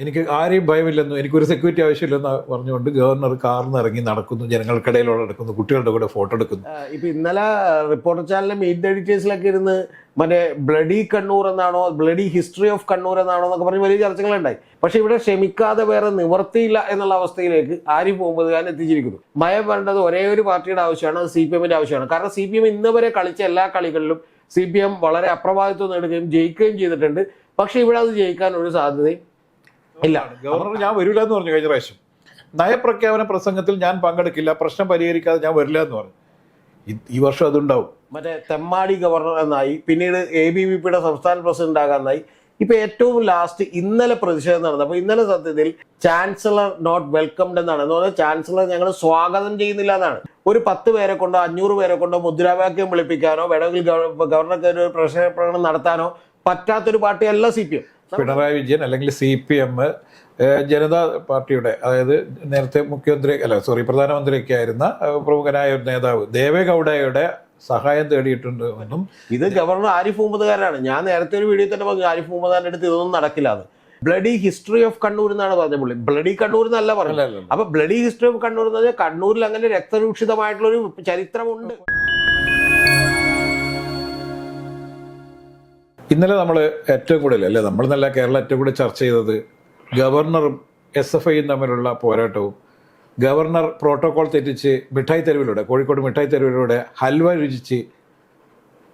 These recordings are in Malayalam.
എനിക്ക് ആരെയും ഭയമില്ലെന്നും എനിക്കൊരു സെക്യൂരിറ്റി ആവശ്യമില്ലെന്ന് പറഞ്ഞുകൊണ്ട് ഗവർണർ കാറിൽ നിന്ന് ഇറങ്ങി നടക്കുന്നു, ജനങ്ങൾക്കിടയിലൂടെ നടക്കുന്നു, കുട്ടികളുടെ കൂടെ ഫോട്ടോ എടുക്കുന്നു. ഇപ്പൊ ഇന്നലെ റിപ്പോർട്ടർ ചാനലിലെ മീറ്റ് എഡിറ്റേഴ്സിലൊക്കെ ഇരുന്ന് മറ്റേ ബ്ലഡി കണ്ണൂർ എന്നാണോ, ബ്ലഡി ഹിസ്റ്ററി ഓഫ് കണ്ണൂർ എന്നാണോ എന്നൊക്കെ പറഞ്ഞ് വലിയ ചർച്ചകളുണ്ടായി. പക്ഷെ ഇവിടെ ക്ഷമിക്കാതെ വേറെ നിവർത്തിയില്ല എന്നുള്ള അവസ്ഥയിലേക്ക് ആരിഫ് മുഹമ്മദ് ഖാൻ എത്തിച്ചിരിക്കുന്നു. മയം വേണ്ടത് ഒരേ ഒരു പാർട്ടിയുടെ ആവശ്യമാണ്, അത് CPM-ന്റെ ആവശ്യമാണ്. കാരണം CPM ഇന്ന് വരെ കളിച്ച എല്ലാ കളികളിലും CPM വളരെ അപ്രഭാവിത്വം നേടുകയും ജയിക്കുകയും ചെയ്തിട്ടുണ്ട്. പക്ഷെ ഇവിടെ അത് ജയിക്കാൻ ഒരു സാധ്യതയും ഇല്ല. ഗവർണർ ഞാൻ വരില്ല എന്ന് പറഞ്ഞു കഴിഞ്ഞ പ്രാവശ്യം. നയപ്രഖ്യാപന പ്രസംഗത്തിൽ ഞാൻ പങ്കെടുക്കില്ല, പ്രശ്നം പരിഹരിക്കാതെ ഞാൻ വരില്ല എന്ന് പറഞ്ഞു. ഈ വർഷം അതുണ്ടാവും. മറ്റേ തെമ്മാടി ഗവർണർ എന്നായി, പിന്നീട് ABVP-യുടെ സംസ്ഥാന പ്രസിഡന്റ് ആകാനായി. ഇപ്പൊ ഏറ്റവും ലാസ്റ്റ് ഇന്നലെ പ്രതിഷേധം നടന്നത്. അപ്പൊ ഇന്നലെ സത്യത്തിൽ ചാൻസലർ നോട്ട് വെൽക്കംഡ് എന്നാണ്. എന്ന് പറഞ്ഞാൽ ചാൻസലർ ഞങ്ങൾ സ്വാഗതം ചെയ്യുന്നില്ല എന്നാണ്. ഒരു 10 പേരെ കൊണ്ടോ 500 പേരെ കൊണ്ടോ മുദ്രാവാക്യം വിളിപ്പിക്കാനോ വേണമെങ്കിൽ ഗവർണർക്ക് ഒരു പ്രകടനം നടത്താനോ പറ്റാത്തൊരു പാർട്ടിയല്ല CPM. പിണറായി വിജയൻ അല്ലെങ്കിൽ CPM ജനതാ പാർട്ടിയുടെ, അതായത് നേരത്തെ പ്രധാനമന്ത്രിയൊക്കെ ആയിരുന്ന പ്രമുഖനായ ഒരു നേതാവ് ദേവേഗൌഡയുടെ സഹായം തേടിയിട്ടുണ്ട് എന്നും. ഇത് ഗവർണർ ആരിഫ് മുഹമ്മദ് ഖാനാണ്. ഞാൻ നേരത്തെ ഒരു വീഡിയോ തന്നെ പറഞ്ഞു ആരിഫ് മുഹമ്മദ് ഖാന്റെ അടുത്ത് ഇതൊന്നും നടക്കില്ല എന്ന്. ബ്ലഡി ഹിസ്റ്ററി ഓഫ് കണ്ണൂർ എന്നാണ് പറഞ്ഞ പുള്ളി. ബ്ലഡി കണ്ണൂർ എന്നല്ല പറഞ്ഞത്. അപ്പൊ ബ്ലഡി ഹിസ്റ്ററി ഓഫ് കണ്ണൂർ എന്ന് പറഞ്ഞാൽ കണ്ണൂരിൽ അങ്ങനെ രക്തരൂക്ഷിതമായിട്ടുള്ള ഒരു ചരിത്രമുണ്ട്. ഇന്നലെ നമ്മൾ ഏറ്റവും കൂടുതൽ നമ്മൾ നല്ല കേരളം ഏറ്റവും കൂടുതൽ ചർച്ച ചെയ്തത് ഗവർണറും SFIയും തമ്മിലുള്ള പോരാട്ടവും, ഗവർണർ പ്രോട്ടോകോൾ തെറ്റിച്ച് മിഠായി തെരുവിലൂടെ, കോഴിക്കോട് മിഠായി തെരുവിലൂടെ ഹൽവ രുചിച്ച്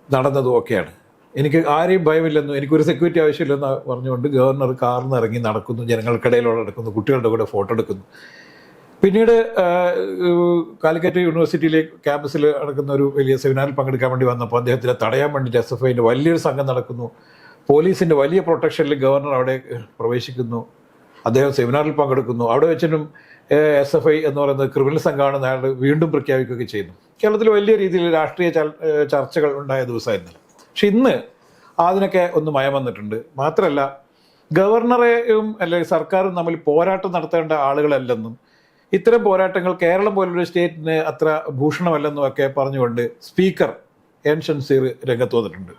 നടന്നതും ഒക്കെയാണ്. എനിക്ക് ആരെയും ഭയമില്ലെന്നും എനിക്കൊരു സെക്യൂരിറ്റി ആവശ്യമില്ലെന്ന് പറഞ്ഞുകൊണ്ട് ഗവർണർ കാറിൽ നിന്ന് ഇറങ്ങി നടക്കുന്നു, ജനങ്ങൾക്കിടയിലൂടെ നടക്കുന്നു, കുട്ടികളുടെ കൂടെ ഫോട്ടോ എടുക്കുന്നു. പിന്നീട് കാലിക്കറ്റ് യൂണിവേഴ്സിറ്റിയിലെ ക്യാമ്പസിൽ നടക്കുന്ന ഒരു വലിയ സെമിനാറിൽ പങ്കെടുക്കാൻ വേണ്ടി വന്നപ്പോൾ അദ്ദേഹത്തിനെ തടയാൻ വേണ്ടിയിട്ട് SFIൻ്റെ വലിയൊരു സംഘം നടക്കുന്നു. പോലീസിൻ്റെ വലിയ പ്രൊട്ടക്ഷനിൽ ഗവർണർ അവിടെ പ്രവേശിക്കുന്നു. അദ്ദേഹം സെമിനാറിൽ പങ്കെടുക്കുന്നു. അവിടെ വെച്ചിട്ടും SFI എന്ന് പറയുന്നത് ക്രിമിനൽ സംഘമാണെന്ന് അയാൾ വീണ്ടും പ്രഖ്യാപിക്കുകയൊക്കെ ചെയ്യുന്നു. കേരളത്തിൽ വലിയ രീതിയിൽ രാഷ്ട്രീയ ചർച്ചകൾ ഉണ്ടായ ദിവസമായിരുന്നില്ല. പക്ഷെ ഇന്ന് അതിനൊക്കെ ഒന്ന് മയം വന്നിട്ടുണ്ട്. മാത്രമല്ല, ഗവർണറെയും അല്ലെങ്കിൽ സർക്കാരും തമ്മിൽ പോരാട്ടം നടത്തേണ്ട ആളുകളല്ലെന്നും ഇത്തരം പോരാട്ടങ്ങൾ കേരളം പോലൊരു സ്റ്റേറ്റിന് അത്ര ഭൂഷണമല്ലെന്നും ഒക്കെ പറഞ്ഞുകൊണ്ട് സ്പീക്കർ N. ഷംസീർ രംഗത്ത് വന്നിട്ടുണ്ട്.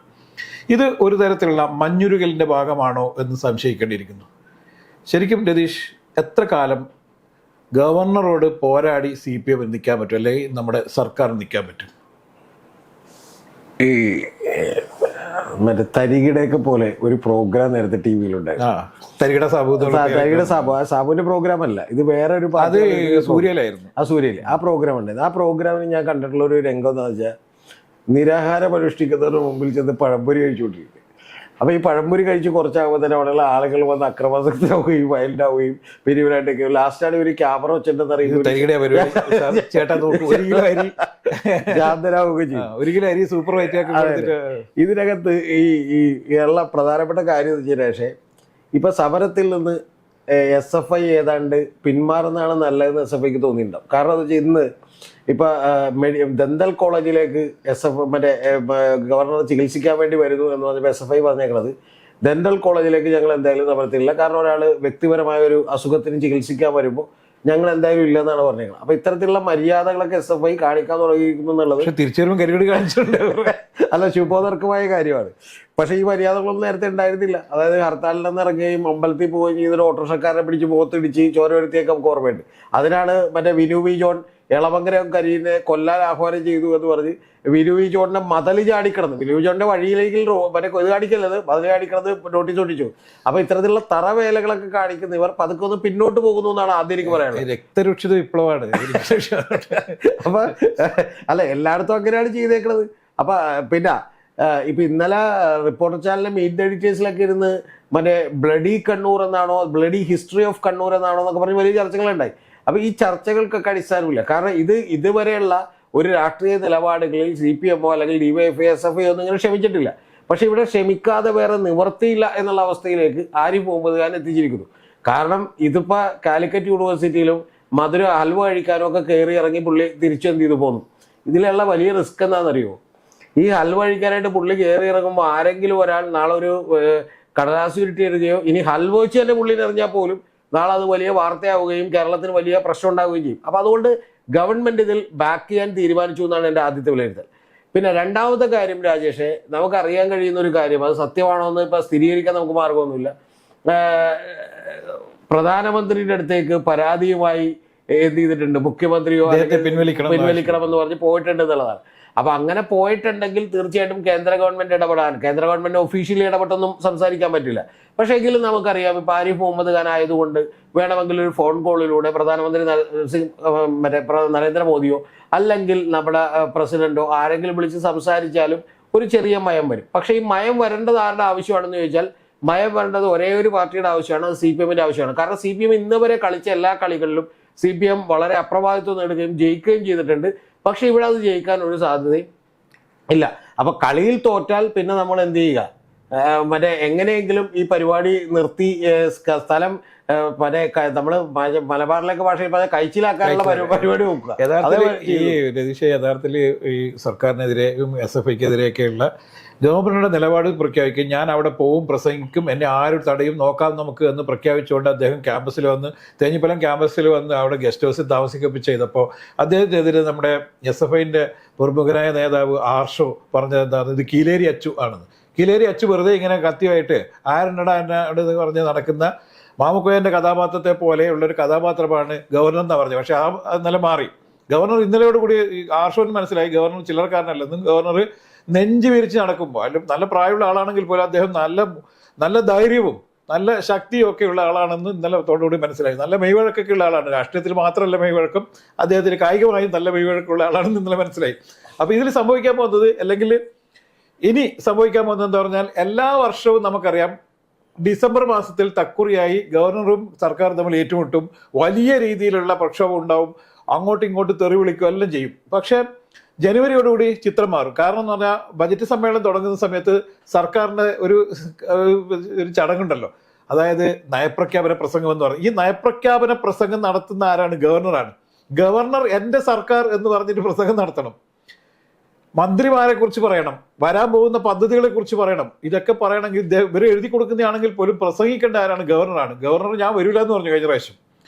ഇത് ഒരു തരത്തിലുള്ള മഞ്ഞുരുകലിൻ്റെ ഭാഗമാണോ എന്ന് സംശയിക്കേണ്ടിയിരിക്കുന്നു. ശരിക്കും രതീഷ്, എത്ര കാലം ഗവർണറോട് പോരാടി CPM നിൽക്കാൻ പറ്റും, അല്ലെങ്കിൽ നമ്മുടെ സർക്കാർ നിൽക്കാൻ പറ്റും? ഈ മറ്റേ തരികിടയൊക്കെ പോലെ ഒരു പ്രോഗ്രാം നേരത്തെ TV-യിലുണ്ടായിരുന്നു. തരികിട സാബുവിന്റെ പ്രോഗ്രാം അല്ല, ഇത് വേറെ ഒരു സൂര്യയിലായിരുന്നു. സൂര്യയിൽ ആ പ്രോഗ്രാം ഉണ്ടായിരുന്നു. ആ പ്രോഗ്രാമിന് ഞാൻ കണ്ടിട്ടുള്ള ഒരു രംഗം എന്ന് വെച്ചാൽ, നിരാഹാരം അനുഷ്ഠിക്കുന്നതിന് മുമ്പിൽ ചെന്ന് പഴംപൊരി കഴിച്ചുകൊണ്ടിരിക്കും. അപ്പൊ ഈ പഴംപൊരി കഴിച്ച് കുറച്ചാകുമ്പോൾ തന്നെ അവിടെയുള്ള ആളുകൾ വന്ന് അക്രമാസക്തരാവുകയും വയലൻ്റാവുകയും പിരിവിനായിട്ടൊക്കെ ലാസ്റ്റാണ് ഒരു ക്യാമറ വെച്ചിട്ടുണ്ടെന്ന് അറിയുന്നത് ഇതിനകത്ത് ഈ ഉള്ള പ്രധാനപ്പെട്ട കാര്യം എന്ന് വെച്ചാൽ, പക്ഷേ ഇപ്പൊ സമരത്തിൽ നിന്ന് SFI ഏതാണ്ട് പിന്മാറുന്നതാണ് നല്ലതെന്ന് SFIക്ക് തോന്നിയിട്ടുണ്ടാവും. കാരണം എന്താ വെച്ചാൽ, ഇന്ന് ഇപ്പൊ ദന്തൽ കോളേജിലേക്ക് മറ്റേ ഗവർണർ ചികിത്സിക്കാൻ വേണ്ടി വരുന്നു എന്ന് പറഞ്ഞപ്പോൾ SFI പറഞ്ഞേക്കുന്നത്, ദന്തൽ കോളേജിലേക്ക് ഞങ്ങൾ എന്തായാലും സമരത്തിലില്ല. കാരണം ഒരാൾ വ്യക്തിപരമായ ഒരു അസുഖത്തിന് ചികിത്സിക്കാൻ വരുമ്പോൾ ഞങ്ങൾ എന്തായാലും ഇല്ലെന്നാണ് പറഞ്ഞേക്കുന്നത്. അപ്പൊ ഇത്തരത്തിലുള്ള മര്യാദകളൊക്കെ SFI കാണിക്കാൻ തുടങ്ങിയിരിക്കുന്നു എന്നുള്ളത് തിരിച്ചുവരും കരികടി കാണിച്ചിട്ടുണ്ട്. അല്ല, ശുഭോദർക്കമായ കാര്യമാണ്. പക്ഷെ ഈ മര്യാദകളൊന്നും നേരത്തെ ഉണ്ടായിരുന്നില്ല. അതായത് ഹർത്താലിൽ നിന്ന് ഇറങ്ങുകയും അമ്പലത്തിൽ പോവുകയും ചെയ്തൊരു ഓട്ടോറിക്ഷക്കാരനെ പിടിച്ച് മുഖത്തിടിച്ച് ചോര വരുത്തിയൊക്കെ നമുക്ക് ഓർമ്മയുണ്ട്. അതിനാണ് മറ്റേ വിനു വി ജോൺ എളമങ്കരം കരീനെ കൊല്ലാൻ ആഹ്വാനം ചെയ്തു എന്ന് പറഞ്ഞ് വിനു വി ജോണിന്റെ മതൽ ചാടിക്കിടന്നു. വിനു വി ജോണിന്റെ വഴിയിലേക്ക് മറ്റേ ഇത് കാണിക്കല്ലത്, മതൽ ചാടിക്കിടന്ന് നോട്ടീസ് ഒട്ടിച്ചു. അപ്പൊ ഇത്തരത്തിലുള്ള തറവേലകളൊക്കെ കാണിക്കുന്ന ഇവർ പതുക്കെ ഒന്ന് പിന്നോട്ട് പോകുന്നു എന്നാണ് ആദ്യം എനിക്ക് പറയാനുള്ളത്. രക്തരൂക്ഷിത വിപ്ലവമാണ്. അപ്പൊ അല്ല, എല്ലായിടത്തും അങ്ങനെയാണ് ചെയ്തേക്കുന്നത്. അപ്പൊ പിന്നെ ഇപ്പൊ ഇന്നലെ റിപ്പോർട്ടർ ചാനലിലെ മീറ്റ് എഡിറ്റേഴ്സിലൊക്കെ ഇരുന്ന് മറ്റേ ബ്ലഡി കണ്ണൂർ എന്നാണോ, ബ്ലഡി ഹിസ്റ്ററി ഓഫ് കണ്ണൂർ എന്നാണോ എന്നൊക്കെ പറഞ്ഞ് വലിയ ചർച്ചകളുണ്ടായി. അപ്പൊ ഈ ചർച്ചകൾക്കൊക്കെ അടിസ്ഥാനമില്ല. കാരണം ഇതുവരെയുള്ള ഒരു രാഷ്ട്രീയ നിലപാടുകളിൽ CPM അല്ലെങ്കിൽ DYFI SFI ഒന്നും ഇങ്ങനെ ക്ഷമിച്ചിട്ടില്ല. പക്ഷെ ഇവിടെ ക്ഷമിക്കാതെ വേറെ നിവർത്തിയില്ല എന്നുള്ള അവസ്ഥയിലേക്ക് ആരിഫ് മുഹമ്മദ് ഖാൻ എത്തിച്ചിരിക്കുന്നു. കാരണം ഇതിപ്പോ കാലിക്കറ്റ് യൂണിവേഴ്സിറ്റിയിലും മധുര ഹൽവ കഴിക്കാനും ഒക്കെ കയറി ഇറങ്ങി പുള്ളി തിരിച്ചെന്ത് ചെയ്തു പോന്നു. ഇതിലുള്ള വലിയ റിസ്ക് എന്താണെന്നറിയോ? ഈ ഹൽവ കഴിക്കാനായിട്ട് പുള്ളി കയറി ഇറങ്ങുമ്പോൾ ആരെങ്കിലും ഒരാൾ നാളെ ഒരു കടലാസ് ഉരുട്ടി എറിയുകയോ, ഇനി ഹൽവ വെച്ച് തന്നെ പുള്ളിനെ എറിഞ്ഞാൽ പോലും നാളെ അത് വലിയ വാർത്തയാവുകയും കേരളത്തിന് വലിയ പ്രശ്നം ഉണ്ടാവുകയും ചെയ്യും. അപ്പം അതുകൊണ്ട് ഗവൺമെൻറ് ഇതിൽ ബാക്ക് ചെയ്യാൻ തീരുമാനിച്ചു എന്നാണ് എൻ്റെ ആദ്യത്തെ വിലയിരുത്തൽ. പിന്നെ രണ്ടാമത്തെ കാര്യം രാജേഷെ, നമുക്കറിയാൻ കഴിയുന്ന ഒരു കാര്യം, അത് സത്യമാണോ എന്ന് ഇപ്പം സ്ഥിരീകരിക്കാൻ നമുക്ക് മാർഗമൊന്നുമില്ല. പ്രധാനമന്ത്രിയുടെ അടുത്തേക്ക് പരാതിയുമായി എന്ത് ചെയ്തിട്ടുണ്ട്, മുഖ്യമന്ത്രിയോ പിൻവലിക്കണമെന്ന് പറഞ്ഞ് പോയിട്ടുണ്ട് എന്നുള്ളതാണ്. അപ്പൊ അങ്ങനെ പോയിട്ടുണ്ടെങ്കിൽ തീർച്ചയായിട്ടും കേന്ദ്ര ഗവൺമെന്റ് ഇടപെടാൻ, കേന്ദ്ര ഗവൺമെന്റ് ഒഫീഷ്യലി ഇടപെട്ടൊന്നും സംസാരിക്കാൻ പറ്റില്ല. പക്ഷേ എങ്കിലും നമുക്കറിയാം, ഇപ്പൊ ആരിഫ് മുഹമ്മദ് ഖാൻ ആയതുകൊണ്ട് വേണമെങ്കിൽ ഒരു ഫോൺ കോളിലൂടെ പ്രധാനമന്ത്രി നരേന്ദ്രമോദിയോ അല്ലെങ്കിൽ നമ്മുടെ പ്രസിഡന്റോ ആരെങ്കിലും വിളിച്ച് സംസാരിച്ചാലും ഒരു ചെറിയ മയം വരും. പക്ഷേ ഈ മയം വരേണ്ടത് ആരുടെ ആവശ്യമാണെന്ന് ചോദിച്ചാൽ, മയം വരേണ്ടത് ഒരേ ഒരു പാർട്ടിയുടെ ആവശ്യമാണ്, അത് CPM-ന്റെ ആവശ്യമാണ്. കാരണം CPM ഇന്ന് വരെ കളിച്ച എല്ലാ കളികളിലും CPM വളരെ അപ്രഭാവിത്വം നേടുകയും ജയിക്കുകയും ചെയ്തിട്ടുണ്ട്. പക്ഷെ ഇവിടെ അത് ജയിക്കാൻ ഒരു സാധ്യതയും ഇല്ല. അപ്പൊ കളിയിൽ തോറ്റാൽ പിന്നെ നമ്മൾ എന്ത് ചെയ്യുക, എങ്ങനെയെങ്കിലും ഈ പരിപാടി നിർത്തി സ്ഥലം നമ്മള് മലബാറിലേക്ക് ഭാഷയിൽ പറഞ്ഞ കഴിച്ചിലാക്കാനുള്ള പരിപാടി നോക്കുക. യഥാർത്ഥത്തിൽ ഈ സർക്കാരിനെതിരെയും SFIക്കെതിരെയൊക്കെയുള്ള ഗവർണറുടെ നിലപാട് പ്രഖ്യാപിക്കും. ഞാൻ അവിടെ പോവും, പ്രസംഗിക്കും, എന്നെ ആരും തടയും, നോക്കാം നമുക്ക് എന്ന് പ്രഖ്യാപിച്ചുകൊണ്ട് അദ്ദേഹം ക്യാമ്പസിൽ വന്ന്, തേഞ്ഞിപ്പലം ക്യാമ്പസിൽ വന്ന് അവിടെ ഗസ്റ്റ് ഹൗസിൽ താമസിക്കുകയും ചെയ്തപ്പോൾ അദ്ദേഹത്തിനെതിരെ നമ്മുടെ SFIന്റെ പ്രമുഖനായ നേതാവ് ആർഷോ പറഞ്ഞത് എന്താണ്, ഇത് കീലേരി അച്ചു ആണെന്ന്. കീലേരി അച്ചു വെറുതെ ഇങ്ങനെ കത്തിയായിട്ട് ആരെന്നടാ എന്നോട് പറഞ്ഞ് നടക്കുന്ന മാമുക്കോയൻ്റെ കഥാപാത്രത്തെ പോലെയുള്ളൊരു കഥാപാത്രമാണ് ഗവർണർ എന്നാണ് പറഞ്ഞത്. പക്ഷെ ആ നില മാറി. ഗവർണർ ഇന്നലെയോടുകൂടി ആർഷോന് മനസ്സിലായി ഗവർണർ ചില്ലറക്കാരനല്ലെന്നും, ഗവർണർ നെഞ്ച് വിരിച്ച് നടക്കുമ്പോൾ, അല്ലെങ്കിൽ നല്ല പ്രായമുള്ള ആളാണെങ്കിൽ പോലും അദ്ദേഹം നല്ല ധൈര്യവും നല്ല ശക്തിയും ഒക്കെ ഉള്ള ആളാണെന്ന് ഇന്നലെ തോടുകൂടി മനസ്സിലായി. നല്ല മെയ്വഴക്കൊക്കെ ഉള്ള ആളാണ്. രാഷ്ട്രീയത്തിൽ മാത്രമല്ല മെയ്വഴക്കം, അദ്ദേഹത്തിന് കായികമായും നല്ല മെയ്വഴക്കമുള്ള ആളാണെന്ന് ഇന്നലെ മനസ്സിലായി. അപ്പോൾ ഇതിൽ സംഭവിക്കാൻ പോകുന്നത്, അല്ലെങ്കിൽ ഇനി സംഭവിക്കാൻ പോകുന്നത് എന്താ പറഞ്ഞാൽ, എല്ലാ വർഷവും നമുക്കറിയാം ഡിസംബർ മാസത്തിൽ തക്കുറിയായി ഗവർണറും സർക്കാരും തമ്മിൽ ഏറ്റുമുട്ടും, വലിയ രീതിയിലുള്ള പ്രക്ഷോഭം ഉണ്ടാവും, അങ്ങോട്ടും ഇങ്ങോട്ടും തെറി വിളിക്കുക എല്ലാം ചെയ്യും. പക്ഷേ ജനുവരിയോടുകൂടി ചിത്രം മാറും. കാരണം എന്ന് പറഞ്ഞാൽ ബജറ്റ് സമ്മേളനം തുടങ്ങുന്ന സമയത്ത് സർക്കാരിൻ്റെ ഒരു ചടങ്ങുണ്ടല്ലോ, അതായത് നയപ്രഖ്യാപന പ്രസംഗം എന്ന് പറയും. ഈ നയപ്രഖ്യാപന പ്രസംഗം നടത്തുന്ന ആരാണ്? ഗവർണറാണ്. ഗവർണർ എൻ്റെ സർക്കാർ എന്ന് പറഞ്ഞിട്ട് പ്രസംഗം നടത്തണം, മന്ത്രിമാരെ കുറിച്ച് പറയണം, വരാൻ പോകുന്ന പദ്ധതികളെ കുറിച്ച് പറയണം. ഇതൊക്കെ പറയണമെങ്കിൽ ഇവർ എഴുതി കൊടുക്കുന്നതാണെങ്കിൽ പോലും പ്രസംഗിക്കേണ്ട ആരാണ്? ഗവർണറാണ്. ഗവർണർ ഞാൻ വരില്ല എന്ന് പറഞ്ഞു കഴിഞ്ഞ പ്രാവശ്യം.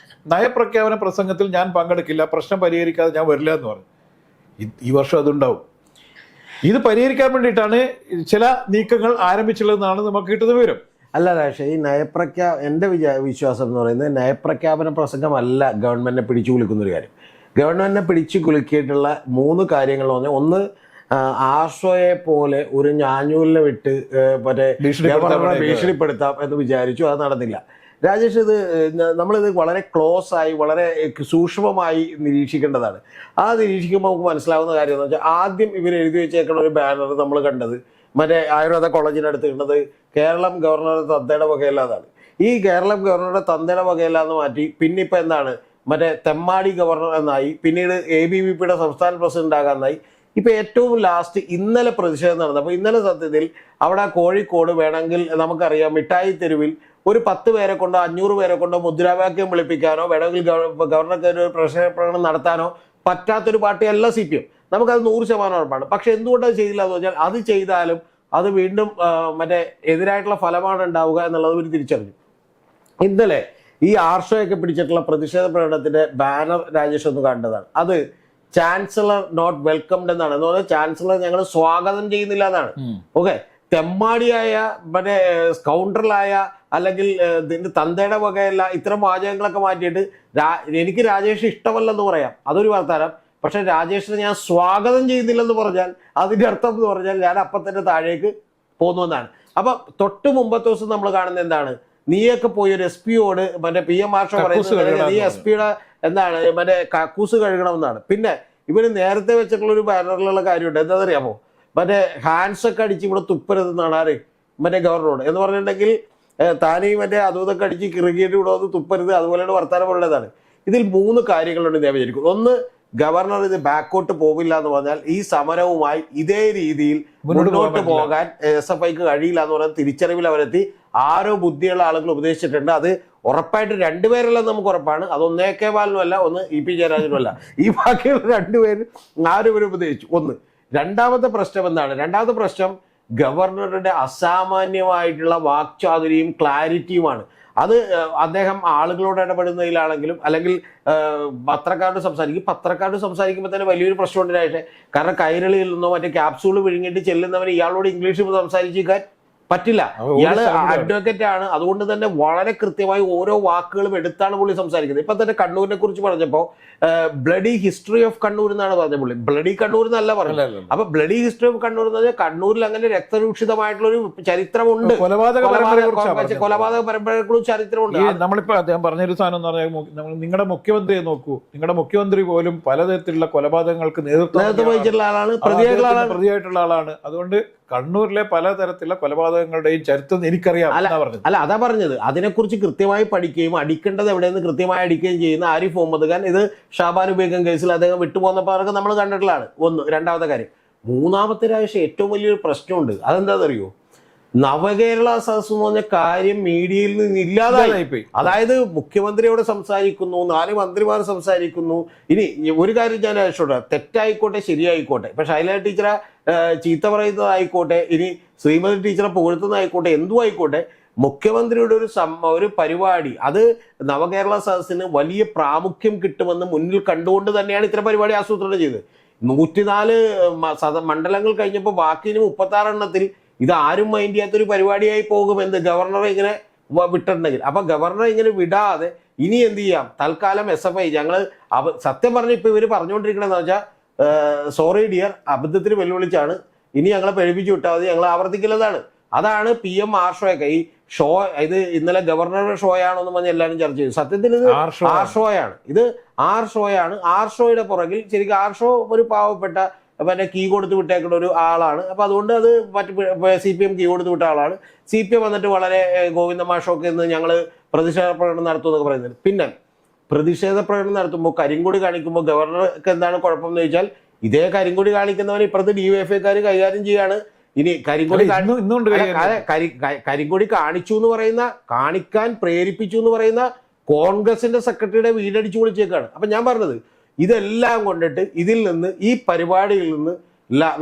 നയപ്രഖ്യാപന പ്രസംഗത്തിൽ ഞാൻ പങ്കെടുക്കില്ല, പ്രശ്നം പരിഹരിക്കാതെ ഞാൻ വരില്ല എന്ന് പറഞ്ഞു. ഈ വർഷം അതുണ്ടാവും. ഇത് പരിഹരിക്കാൻ വേണ്ടിയിട്ടാണ് ചില നീക്കങ്ങൾ ആരംഭിച്ചുള്ളതെന്നാണ് നമുക്ക് കിട്ടുന്ന വിവരം. അല്ല രാഷേ, ഈ എൻ്റെ വിശ്വാസം എന്ന് പറയുന്നത് നയപ്രഖ്യാപന പ്രസംഗമല്ല ഗവൺമെന്റിനെ പിടിച്ചു കുലുക്കുന്നൊരു കാര്യം. ഗവൺമെന്റിനെ പിടിച്ചു കുലുക്കിയിട്ടുള്ള 3 കാര്യങ്ങൾ എന്ന് പറഞ്ഞാൽ, ഒന്ന്, ആർഷോയെ പോലെ ഒരു ഞാഞ്ഞൂലിനെ വിട്ട് ഗവർണറെ ഭീഷണിപ്പെടുത്താം എന്ന് വിചാരിച്ചു, അത് നടന്നില്ല. രാജേഷ്, നമ്മളിത് വളരെ ക്ലോസ് ആയി വളരെ സൂക്ഷ്മമായി നിരീക്ഷിക്കേണ്ടതാണ്. ആ നിരീക്ഷിക്കുമ്പോൾ നമുക്ക് മനസ്സിലാവുന്ന കാര്യം എന്ന് വെച്ചാൽ, ആദ്യം ഇവർ എഴുതി വെച്ചേക്കുന്ന ഒരു ബാനർ നമ്മൾ കണ്ടത് ആയുർവേദ കോളേജിനടുത്ത് കണ്ടത് കേരളം ഗവർണറുടെ തന്തയുടെ വകയില്ലാതാണ്. ഈ കേരളം ഗവർണറുടെ തന്തയുടെ വകയില്ലാന്ന് മാറ്റി പിന്നെ ഇപ്പം എന്താണ്, തെമ്മാടി ഗവർണർ എന്നായി, പിന്നീട് ABVPയുടെ സംസ്ഥാന പ്രസിഡന്റ് ആകാനായി. ഇപ്പൊ ഏറ്റവും ലാസ്റ്റ് ഇന്നലെ പ്രതിഷേധം നടന്നത്. അപ്പോൾ ഇന്നലെ സത്യത്തിൽ അവിടെ കോഴിക്കോട് വേണമെങ്കിൽ നമുക്കറിയാം, മിഠായി തെരുവിൽ ഒരു 10 പേരെ കൊണ്ടോ 500 പേരെ കൊണ്ടോ മുദ്രാവാക്യം വിളിപ്പിക്കാനോ വേണമെങ്കിൽ ഗവർണർക്ക് ഒരു പ്രകടനം നടത്താനോ പറ്റാത്തൊരു പാർട്ടിയല്ല CPM. നമുക്കത് 100% ഉറപ്പാണ്. പക്ഷെ എന്തുകൊണ്ട് അത് ചെയ്തില്ല എന്ന് പറഞ്ഞാൽ, അത് ചെയ്താലും അത് വീണ്ടും എതിരായിട്ടുള്ള ഫലമാണ് ഉണ്ടാവുക എന്നുള്ളത് ഇവർ തിരിച്ചറിഞ്ഞു. ഇന്നലെ ഈ ആർഷോയൊക്കെ പിടിച്ചിട്ടുള്ള പ്രതിഷേധ പ്രകടനത്തിന്റെ ബാനർ രാജേഷ് ഒന്ന് കണ്ടതാണ്. അത് ചാൻസലർ നോട്ട് വെൽക്കംഡ് എന്നാണ്. എന്ന് പറഞ്ഞാൽ ചാൻസലർ ഞങ്ങൾ സ്വാഗതം ചെയ്യുന്നില്ല എന്നാണ്. ഓക്കെ, തെമ്മാടിയായ സ്കൗണ്ടറിലായ അല്ലെങ്കിൽ ഇതിന്റെ തന്തയുടെ വകയല്ല, ഇത്തരം വാചകങ്ങളൊക്കെ മാറ്റിയിട്ട് എനിക്ക് രാജേഷ് ഇഷ്ടമല്ലെന്ന് പറയാം, അതൊരു വർത്താനം. പക്ഷെ രാജേഷിനെ ഞാൻ സ്വാഗതം ചെയ്യുന്നില്ലെന്ന് പറഞ്ഞാൽ അതിന്റെ അർത്ഥം എന്ന് പറഞ്ഞാൽ ഞാൻ അപ്പം തന്നെ താഴേക്ക് പോകുന്നതാണ്. അപ്പൊ തൊട്ട് മുമ്പത്തെ ദിവസം നമ്മൾ കാണുന്നത് എന്താണ്, നീയൊക്കെ പോയി ഒരു SP-യോട് PM ആർഷോ പറയുന്നത് നീ SP-യുടെ എന്താണ് കക്കൂസ് കഴുകണമെന്നാണ്. പിന്നെ ഇവര് നേരത്തെ വെച്ചിട്ടുള്ള ഒരു ബാനറിലുള്ള കാര്യമുണ്ട്, എന്താണെന്നറിയാമോ, ഹാൻഡ്സ് ഒക്കെ അടിച്ച് ഇവിടെ തുപ്പരുതെന്നാണ് ആര് ഗവർണറോട് എന്ന് പറഞ്ഞിട്ടുണ്ടെങ്കിൽ, താനീ അതും ഇതൊക്കെ അടിച്ച് കിറുകിയിട്ട് ഇവിടെ വന്ന് തുപ്പരുത്, അതുപോലെയാണ് വർത്താനം പറയുന്നതാണ്. ഇതിൽ 3 കാര്യങ്ങളുണ്ട് ഞാൻ വിചാരിക്കും. ഒന്ന്, ഗവർണർ ഇത് ബാക്കോട്ട് പോകില്ല എന്ന് പറഞ്ഞാൽ ഈ സമരവുമായി ഇതേ രീതിയിൽ മുന്നോട്ട് പോകാൻ SFIക്ക് കഴിയില്ല എന്ന് പറഞ്ഞാൽ തിരിച്ചറിവിൽ അവരെത്തി. ആരോ ബുദ്ധിയുള്ള ആളുകൾ ഉപദേശിച്ചിട്ടുണ്ട്. അത് ഉറപ്പായിട്ട് 2 പേരല്ലെന്ന് നമുക്ക് ഉറപ്പാണ്. അത് ഒന്നേക്കെ ബാലനുമല്ല, ഒന്ന് EP ജയരാജനുമല്ല, ഈ ബാക്കിയുള്ള 2 പേര് ആരും ഉപദേശിച്ചു. ഒന്ന്. രണ്ടാമത്തെ പ്രശ്നം എന്താണ്? രണ്ടാമത്തെ പ്രശ്നം ഗവർണറുടെ അസാമാന്യമായിട്ടുള്ള വാക്ചാതുരിയും ക്ലാരിറ്റിയുമാണ്. അത് അദ്ദേഹം ആളുകളോട് ഇടപെടുന്നതിലാണെങ്കിലും അല്ലെങ്കിൽ പത്രക്കാരോട് സംസാരിക്കുമ്പോൾ തന്നെ വലിയൊരു പ്രശ്നമുണ്ടായിട്ട്. കാരണം കൈരളിയിൽ നിന്നോ മറ്റേ ക്യാപ്സൂൾ വിഴുങ്ങിയിട്ട് ചെല്ലുന്നവന് ഇയാളോട് ഇംഗ്ലീഷിൽ സംസാരിക്കാൻ പറ്റില്ല. ഇയാള് അഡ്വക്കേറ്റ് ആണ്, അതുകൊണ്ട് തന്നെ വളരെ കൃത്യമായി ഓരോ വാക്കുകളും എടുത്താണ് പുള്ളി സംസാരിക്കുന്നത്. ഇപ്പൊ തന്നെ കണ്ണൂരിനെ കുറിച്ച് പറഞ്ഞപ്പോ ബ്ലഡി ഹിസ്റ്ററി ഓഫ് കണ്ണൂർ എന്നാണ് പറഞ്ഞത് പുള്ളി. ബ്ലഡി കണ്ണൂർ എന്നല്ല പറഞ്ഞത്. അപ്പൊ ബ്ലഡി ഹിസ്റ്ററി ഓഫ് കണ്ണൂർ എന്ന് പറഞ്ഞാൽ കണ്ണൂരിൽ അങ്ങനെ രക്തരൂക്ഷിതമായിട്ടുള്ള ഒരു ചരിത്രമുണ്ട്, കൊലപാതക പരമ്പരകളും ചരിത്രമുണ്ട്. നമ്മളിപ്പോ അദ്ദേഹം പറഞ്ഞൊരു സാധനം എന്ന് പറഞ്ഞാൽ നിങ്ങളുടെ മുഖ്യമന്ത്രിയെ നോക്കൂ, നിങ്ങളുടെ മുഖ്യമന്ത്രി പോലും പലതരത്തിലുള്ള കൊലപാതകങ്ങൾക്ക് നേതൃത്വം വഹിച്ചിട്ടുള്ള ആളാണ്, പ്രതിയായിട്ടുള്ള ആളാണ്. അതുകൊണ്ട് കണ്ണൂരിലെ പലതരത്തിലുള്ള കൊലപാതകങ്ങളുടെയും ചരിത്രം എനിക്കറിയാം. അല്ല, അതാ പറഞ്ഞത്. അതിനെക്കുറിച്ച് കൃത്യമായി പഠിക്കുകയും അടിക്കേണ്ടത് എവിടെയെന്ന് കൃത്യമായി അടിക്കുകയും ചെയ്യുന്ന ആരിഫ് മുഹമ്മദ് ഖാൻ ഇത് ഷാബാനു ബേഗം കേസിൽ അദ്ദേഹം വിട്ടുപോകുന്നപ്പോൾ നമ്മൾ കണ്ടിട്ടുള്ളതാണ്. ഒന്ന്. രണ്ടാമത്തെ കാര്യം, മൂന്നാമത്തെ രാഷ്ട്രീയ ഏറ്റവും വലിയൊരു പ്രശ്നമുണ്ട്. അതെന്താണെന്നറിയോ? നവകേരള സദസ് എന്ന് പറഞ്ഞ കാര്യം മീഡിയയിൽ നിന്ന് ഇല്ലാതായിപ്പോയി. അതായത് മുഖ്യമന്ത്രിയോട് സംസാരിക്കുന്നു, 4 മന്ത്രിമാർ സംസാരിക്കുന്നു. ഇനി ഒരു കാര്യം ഞാൻ ആവശ്യമുണ്ട്, തെറ്റായിക്കോട്ടെ ശരിയായിക്കോട്ടെ, ഇപ്പൊ ശൈല ടീച്ചറെ ചീത്ത പറയുന്നതായിക്കോട്ടെ, ഇനി ശ്രീമതി ടീച്ചറെ പുകഴ്ത്തുന്നതായിക്കോട്ടെ, എന്തും ആയിക്കോട്ടെ, മുഖ്യമന്ത്രിയുടെ ഒരു പരിപാടി അത് നവകേരള സദസ്സിന് വലിയ പ്രാമുഖ്യം കിട്ടുമെന്ന് മുന്നിൽ കണ്ടുകൊണ്ട് തന്നെയാണ് ഇത്തരം പരിപാടി ആസൂത്രണം ചെയ്തത്. 104 മണ്ഡലങ്ങൾ കഴിഞ്ഞപ്പോൾ ബാക്കി 36 എണ്ണത്തിൽ ഇത് ആരും മൈൻഡ് ചെയ്യാത്തൊരു പരിപാടിയായി പോകുമെന്ന് ഗവർണറെ ഇങ്ങനെ വിട്ടിട്ടുണ്ടെങ്കിൽ, അപ്പൊ ഗവർണറെ ഇങ്ങനെ വിടാതെ ഇനി എന്ത് ചെയ്യാം? തൽക്കാലം SFI ഞങ്ങൾ സത്യം പറഞ്ഞ ഇപ്പൊ ഇവര് പറഞ്ഞുകൊണ്ടിരിക്കണെന്ന് വെച്ചാൽ സോറി ഡിയർ, അബദ്ധത്തിന് വെല്ലുവിളിച്ചാണ്, ഇനി ഞങ്ങളെ പേടിപ്പിച്ചു വിട്ടാൽ മതി, ഞങ്ങൾ ആവർത്തിക്കുന്നതാണ്. അതാണ് PM ആർഷോയൊക്കെ ഈ ഷോ. ഇത് ഇന്നലെ ഗവർണറുടെ ഷോ ആണോ എന്ന് പറഞ്ഞ് എല്ലാവരും ചർച്ച ചെയ്തു. സത്യത്തിൽ ഇത് ആർഷോയാണ്, ഇത് ആർഷോയാണ്. ആർഷോയുടെ പുറകിൽ ശരിക്കും ആർഷോ ഒരു പാവപ്പെട്ട മറ്റേ കീ കൊടുത്ത് വിട്ടേക്കുന്ന ഒരു ആളാണ്. അപ്പൊ അതുകൊണ്ട് അത് CPM കീ കൊടുത്ത് വിട്ട ആളാണ്. CPM വന്നിട്ട് വളരെ ഗോവിന്ദ മാഷൊക്കെ ഇന്ന് ഞങ്ങൾ പ്രതിഷേധ പ്രകടനം നടത്തുമെന്നൊക്കെ പറയുന്നത്. പിന്നെ പ്രതിഷേധ പ്രകടനം നടത്തുമ്പോൾ കരിങ്കൊടി കാണിക്കുമ്പോൾ ഗവർണർക്ക് എന്താണ് കുഴപ്പമെന്ന് ചോദിച്ചാൽ, ഇതേ കരിങ്കൊടി കാണിക്കുന്നവൻ ഇപ്പുറത്ത് DYFIക്കാർ കൈകാര്യം ചെയ്യാണ്. ഇനി കരിങ്കൊടി കാണിച്ചു എന്ന് പറയുന്ന, കാണിക്കാൻ പ്രേരിപ്പിച്ചു എന്ന് പറയുന്ന കോൺഗ്രസിന്റെ സെക്രട്ടറിയുടെ വീടടിച്ചു പൊളിച്ചേക്കാണ്. അപ്പൊ ഞാൻ പറഞ്ഞത് ഇതെല്ലാം കൊണ്ടിട്ട് ഇതിൽ നിന്ന്, ഈ പരിപാടിയിൽ നിന്ന്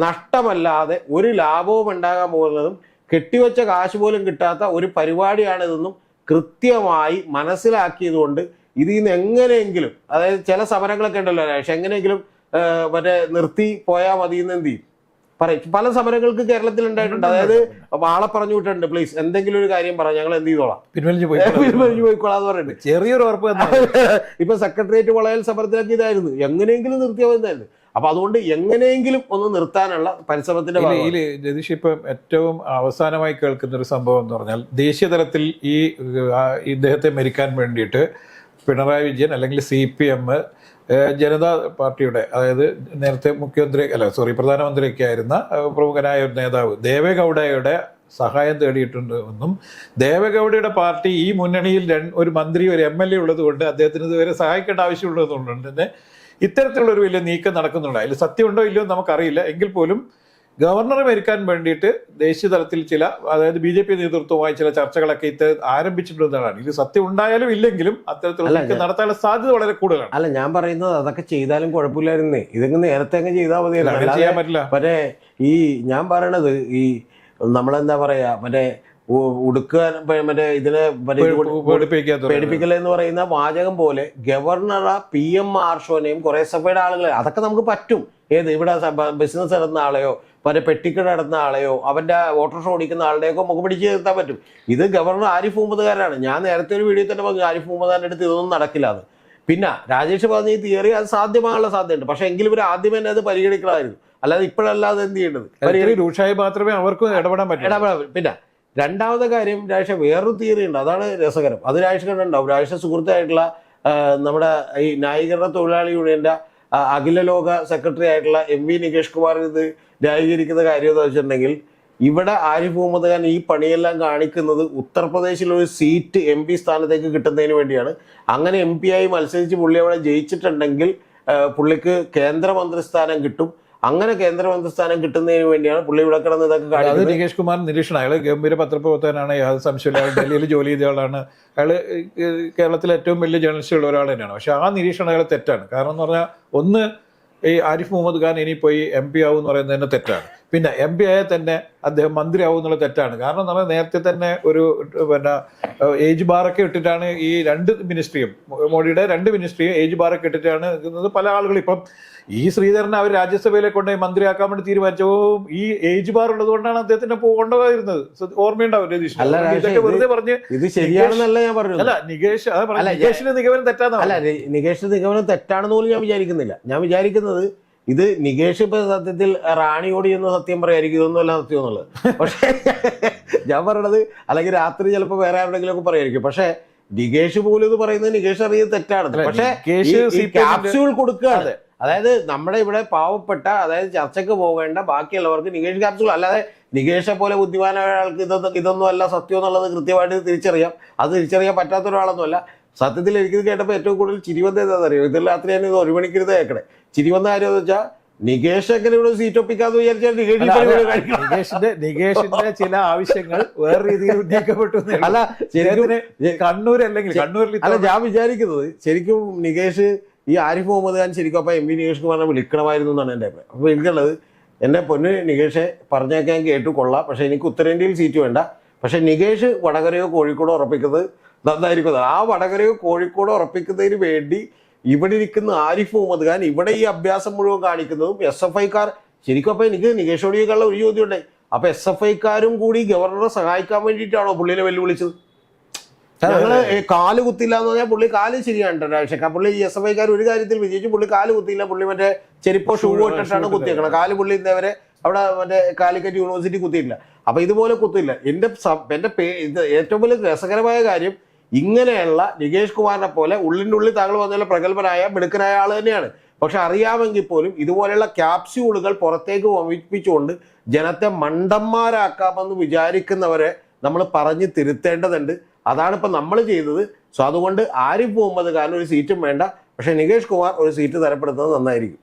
നഷ്ടമല്ലാതെ ഒരു ലാഭവും ഉണ്ടാകാൻ പോകുന്നതും കെട്ടിവെച്ച കാശ് പോലും കിട്ടാത്ത ഒരു പരിപാടിയാണിതെന്നും കൃത്യമായി മനസ്സിലാക്കിയതുകൊണ്ട് ഇതിൽ നിന്ന് എങ്ങനെയെങ്കിലും, അതായത് ചില സമരങ്ങളൊക്കെ ഉണ്ടല്ലോ പക്ഷെ എങ്ങനെയെങ്കിലും നിർത്തി പോയാൽ മതി എന്ന് എന്ത് ചെയ്യും പറയും. പല സമരങ്ങൾക്ക് കേരളത്തിൽ ഉണ്ടായിട്ടുണ്ട്. അതായത് ആളെ പറഞ്ഞു വിട്ടിട്ടുണ്ട്, പ്ലീസ് എന്തെങ്കിലും ഒരു കാര്യം പറ, ഞങ്ങൾ എന്ത് ചെയ്തോളാം, പിൻവലിഞ്ഞു പോയിക്കോളാന്ന് പറഞ്ഞിട്ട് ചെറിയൊരു ഉറപ്പ്. ഇപ്പൊ സെക്രട്ടേറിയറ്റ് വളയൽ സമരത്തിലൊക്കെ ഇതായിരുന്നു, എങ്ങനെയെങ്കിലും നിർത്തിയാവുന്നതായിരുന്നു. അപ്പൊ അതുകൊണ്ട് എങ്ങനെയെങ്കിലും ഒന്ന് നിർത്താനുള്ള പരിശ്രമത്തിന്റെ രതീഷ് ഇപ്പം ഏറ്റവും അവസാനമായി കേൾക്കുന്ന ഒരു സംഭവം എന്ന് പറഞ്ഞാൽ, ദേശീയ തലത്തിൽ ഈ ഇദ്ദേഹത്തെ മരിക്കാൻ വേണ്ടിയിട്ട് പിണറായി വിജയൻ അല്ലെങ്കിൽ CPM ജനതാ പാർട്ടിയുടെ, അതായത് നേരത്തെ പ്രധാനമന്ത്രിയൊക്കെ ആയിരുന്ന പ്രമുഖനായ ഒരു നേതാവ് ദേവഗൌഡയുടെ സഹായം തേടിയിട്ടുണ്ട് എന്നും, ദേവഗൌഡയുടെ പാർട്ടി ഈ മുന്നണിയിൽ ഒരു മന്ത്രി ഒരു MLA ഉള്ളത് കൊണ്ട് അദ്ദേഹത്തിന് ഇതുവരെ സഹായിക്കേണ്ട ആവശ്യമുള്ളതുകൊണ്ട് തന്നെ ഇത്തരത്തിലുള്ള ഒരു വലിയ നീക്കം നടക്കുന്നുണ്ട്. അതിൽ സത്യമുണ്ടോ ഇല്ലയോ നമുക്കറിയില്ല. എങ്കിൽ പോലും ഗവർണറെ മരിക്കാൻ വേണ്ടിയിട്ട് ദേശീയ തലത്തിൽ ചില, അതായത് BJP നേതൃത്വമായി ചില ചർച്ചകളൊക്കെ ആരംഭിച്ചിട്ടുള്ളതാണ്. ഇത് സത്യം ഉണ്ടായാലും ഇല്ലെങ്കിലും അത്തരത്തിലുള്ള നടത്താനുള്ള സാധ്യത വളരെ കൂടുതലാണ്. അല്ല, ഞാൻ പറയുന്നത് അതൊക്കെ ചെയ്താലും കുഴപ്പമില്ലായിരുന്നേ, ഇതൊക്കെ നേരത്തെ അങ്ങ് ചെയ്താൽ മതി. ചെയ്യാൻ പറ്റില്ല. മറ്റേ ഈ ഞാൻ പറയണത് ഈ നമ്മളെന്താ പറയാ, മറ്റേ ഉടുക്കാൻ മറ്റേ ഇതിനെ പേടിപ്പിക്കൽ എന്ന് പറയുന്ന വാചകം പോലെ ഗവർണറ PM ആർഷോനെയും കുറെ സഭയുടെ ആളുകളെ അതൊക്കെ നമുക്ക് പറ്റും. ഇവിടെ ബിസിനസ് നടന്ന ആളെയോ മറ്റേ പെട്ടിക്കട നടന്ന ആളെയോ അവന്റെ ഓട്ടോറിക്ഷ ഓടിക്കുന്ന ആളുടെയൊക്കെ നമുക്ക് പിടിച്ച് നിർത്താൻ പറ്റും. ഇത് ഗവർണർ ആരിഫ് മുഹമ്മദ് ഖാനാണ്. ഞാൻ നേരത്തെ ഒരു വീഡിയോ തന്നെ പറഞ്ഞു ആരിഫ് മുഹമ്മദ് ഖാന്റെ അടുത്ത് ഇതൊന്നും നടക്കില്ല എന്ന്. പിന്നെ രാജേഷ് പറഞ്ഞ ഈ തിയറി അത് സാധ്യമാകാനുള്ള സാധ്യതയുണ്ട്. പക്ഷെ എങ്കിലും ഇവർ ആദ്യം തന്നെ അത് പരിഗണിക്കണമായിരുന്നു. അല്ലാതെ ഇപ്പോഴല്ലാതെ എന്ത് ചെയ്യേണ്ടത്, രൂക്ഷമായി മാത്രമേ അവർക്ക് ഇടപെടാൻ പറ്റും. പിന്നെ രണ്ടാമത്തെ കാര്യം, രാജേഷ് വേറൊരു തിയറി ഉണ്ട്, അതാണ് രസകരം. അത് രാജേഷ് കണ്ടുണ്ടാവും. രാജേഷ് സുഹൃത്തായിട്ടുള്ള നമ്മുടെ ഈ ന്യായീകരണ തൊഴിലാളി യൂണിയന്റെ അഖില ലോക സെക്രട്ടറി ആയിട്ടുള്ള MV നികേഷ് കുമാർ ഇത് ന്യായീകരിക്കുന്ന കാര്യം എന്ന് വെച്ചിട്ടുണ്ടെങ്കിൽ, ഇവിടെ ആരിഫ് മുഹമ്മദ് ഖാൻ ഈ പണിയെല്ലാം കാണിക്കുന്നത് ഉത്തർപ്രദേശിൽ ഒരു സീറ്റ് MP സ്ഥാനത്തേക്ക് കിട്ടുന്നതിന് വേണ്ടിയാണ്. അങ്ങനെ MP ആയി മത്സരിച്ച് പുള്ളി അവിടെ ജയിച്ചിട്ടുണ്ടെങ്കിൽ പുള്ളിക്ക് കേന്ദ്രമന്ത്രിസ്ഥാനം കിട്ടും. അങ്ങനെ കേന്ദ്രമന്ത്രിസ്ഥാനം കിട്ടുന്നതിന് വേണ്ടിയാണ് പുള്ളി ഇവിടെ കിടന്ന് ഇതൊക്കെ കാണിക്കുന്നത്. നികേഷ് കുമാർ നിരീക്ഷണം, അയാൾ ഗംഭീര പത്രപ്രവർത്തകനാണ്, യാതൊരു സംശയമില്ല. അയാൾ ഡൽഹിയിൽ ജോലി ചെയ്ത ആളാണ്. അയാൾ കേരളത്തിലെ ഏറ്റവും വലിയ ജേർണലിസ്റ്റുള്ള ഒരാൾ തന്നെയാണ്. പക്ഷെ ആ നിരീക്ഷണം അയാൾ തെറ്റാണ്. കാരണം എന്ന് പറഞ്ഞാൽ, ഒന്ന്, ഈ ആരിഫ് മുഹമ്മദ് ഖാൻ ഇനി പോയി MP ആവും എന്ന് പറയുന്നത് തന്നെ തെറ്റാണ്. പിന്നെ MP ആയാൽ തന്നെ അദ്ദേഹം മന്ത്രിയാവും എന്നുള്ള തെറ്റാണ്. കാരണം എന്ന് പറഞ്ഞാൽ നേരത്തെ തന്നെ ഒരു പിന്നെ ഏജ് ബാറൊക്കെ ഇട്ടിട്ടാണ് ഈ 2 മിനിസ്ട്രിയും, മോഡിയുടെ 2 മിനിസ്ട്രിയും ഏജ് ബാറൊക്കെ ഇട്ടിട്ടാണ് നിൽക്കുന്നത്. പല ആളുകൾ ഇപ്പം ഈ ശ്രീധരനെ അവർ രാജ്യസഭയിലെ കൊണ്ടുപോയി മന്ത്രിയാക്കാൻ വേണ്ടി തീരുമാനിച്ചു. ഈ ഏജ് ബാർ ഉള്ളത് കൊണ്ടാണ് അദ്ദേഹത്തിന് കൊണ്ടുപോയിരുന്നത്. ഓർമ്മയുണ്ടാവും രതീഷ്. ഇതൊക്കെ വെറുതെ പറഞ്ഞ് ഇത് ശരിയാണെന്നല്ല ഞാൻ പറഞ്ഞു. അല്ല നികേഷിന്റെ നിഗമനം തെറ്റാന്ന്. അല്ല, നികേഷിന്റെ നിഗമനം തെറ്റാണെന്ന് പോലും ഞാൻ വിചാരിക്കുന്നില്ല. ഞാൻ വിചാരിക്കുന്നത് ഇത് നികേഷ് ഇപ്പൊ സത്യത്തിൽ റാണിയോട് എന്ന് സത്യം പറയായിരിക്കും, ഇതൊന്നുമല്ല സത്യം എന്നുള്ളത്. പക്ഷെ ഞാൻ പറയണത്, അല്ലെങ്കിൽ രാത്രി ചിലപ്പോൾ വേറെ ആരുടെങ്കിലും ഒക്കെ പറയായിരിക്കും. പക്ഷെ നികേഷ് പോലും ഇത് പറയുന്നത് നികേഷ് അറിയുന്നത് തെറ്റാണ്. പക്ഷെ ക്യാപ്സ്യൂൾ കൊടുക്കുകയാണ്. അതായത് നമ്മുടെ ഇവിടെ പാവപ്പെട്ട, അതായത് ചർച്ചയ്ക്ക് പോകേണ്ട ബാക്കിയുള്ളവർക്ക് നികേഷ് ക്യാപ്സ്യൂൾ, അല്ലാതെ നികേഷെ പോലെ ബുദ്ധിമാനായ ഒരാൾക്ക് ഇതൊന്നും അല്ല സത്യം എന്നുള്ളത് കൃത്യമായിട്ട് തിരിച്ചറിയാം. അത് തിരിച്ചറിയാൻ പറ്റാത്ത ഒരാളൊന്നുമല്ല. സത്യത്തിൽ എനിക്കിത് കേട്ടപ്പോൾ ഏറ്റവും കൂടുതൽ ചിരി വന്നത് എന്താണെന്നറിയോ? ഇത് രാത്രി ഞാൻ ഇത് 1 മണിക്കിരുന്ന് കേൾക്കണേ. ചിരി വന്ന കാര്യം എന്ന് വെച്ചാൽ, നികേഷ് എങ്ങനെ ഇവിടെ സീറ്റ് ഒപ്പിക്കാന്ന് വിചാരിച്ചാൽ നികേഷിന്റെ ചില ആവശ്യങ്ങൾ വേറെ രീതിയിൽ ഉന്നയിക്കപ്പെട്ടു. അല്ല, ശരിക്കും കണ്ണൂരിൽ അല്ല, ഞാൻ വിചാരിക്കുന്നത് ശരിക്കും നികേഷ് ഈ ആരിഫ് മുഹമ്മദ് ഖാൻ ശരിക്കും അപ്പൊ MP നികേഷ് കുമാറിനെ വിളിക്കണമായിരുന്നു എന്നാണ് എൻ്റെ അഭിപ്രായം. അപ്പൊ എനിക്കുള്ളത്, എന്നെ പൊന്ന് നികേഷെ പറഞ്ഞേക്കാൻ കേട്ടു കൊള്ളാം, പക്ഷെ എനിക്ക് ഉത്തരേന്ത്യയിൽ സീറ്റ് വേണ്ട. പക്ഷെ നികേഷ് വടകരയോ കോഴിക്കോടോ ഉറപ്പിക്കുന്നത് നന്നായിരിക്കും. ആ വടകരയോ കോഴിക്കോടോ ഉറപ്പിക്കുന്നതിന് വേണ്ടി ഇവിടെ ഇരിക്കുന്ന ആരിഫ് മുഹമ്മദ് ഖാൻ ഇവിടെ ഈ അഭ്യാസം മുഴുവൻ കാണിക്കുന്നതും SFIക്കാർ ശരിക്കും. അപ്പൊ എനിക്ക് നികേഷോട് ചോദിക്കാനുള്ള ഒരു ചോദ്യം ഉണ്ടായി. അപ്പൊ SFIക്കാരും കൂടി ഗവർണറെ സഹായിക്കാൻ വേണ്ടിയിട്ടാണോ പുള്ളിനെ വെല്ലുവിളിച്ചത്? ഞങ്ങള് കാല് കുത്തില്ല എന്ന് പറഞ്ഞാൽ പുള്ളി കാല് ശരിയാണ് രാജശേഖർ. പുള്ളി ഈ SFIക്കാർ ഒരു കാര്യത്തിൽ വിജയിച്ചു, പുള്ളി കാല് കുത്തിയില്ല. പുള്ളി മറ്റേ ചെരുപ്പോ ഷൂ ഇട്ടിട്ടാണ് കുത്തിയേക്കണം. കാല് പുള്ളി ഇന്നവരെ അവിടെ മറ്റേ കാലിക്കറ്റ് യൂണിവേഴ്സിറ്റി കുത്തിയിട്ടില്ല. അപ്പൊ ഇതുപോലെ കുത്തില്ല. എന്റെ ഏറ്റവും വലിയ രസകരമായ കാര്യം, ഇങ്ങനെയുള്ള നികേഷ് കുമാറിനെ പോലെ ഉള്ളിനുള്ളിൽ താങ്കൾ പറഞ്ഞ പ്രഗത്ഭനായ മിടുക്കനായ ആൾ തന്നെയാണ്. പക്ഷെ അറിയാമെങ്കിൽ പോലും ഇതുപോലെയുള്ള ക്യാപ്സ്യൂളുകൾ പുറത്തേക്ക് വമിപ്പിച്ചുകൊണ്ട് ജനത്തെ മണ്ടന്മാരാക്കാമെന്ന് വിചാരിക്കുന്നവരെ നമ്മൾ പറഞ്ഞ് തിരുത്തേണ്ടതുണ്ട്. അതാണ് ഇപ്പം നമ്മൾ ചെയ്തത്. സോ അതുകൊണ്ട് ആരിഫ് മുഹമ്മദ് ഖാൻ ഒരു സീറ്റും വേണ്ട, പക്ഷെ നികേഷ് കുമാർ ഒരു സീറ്റ് തരപ്പെടുത്തുന്നത് നന്നായിരിക്കും.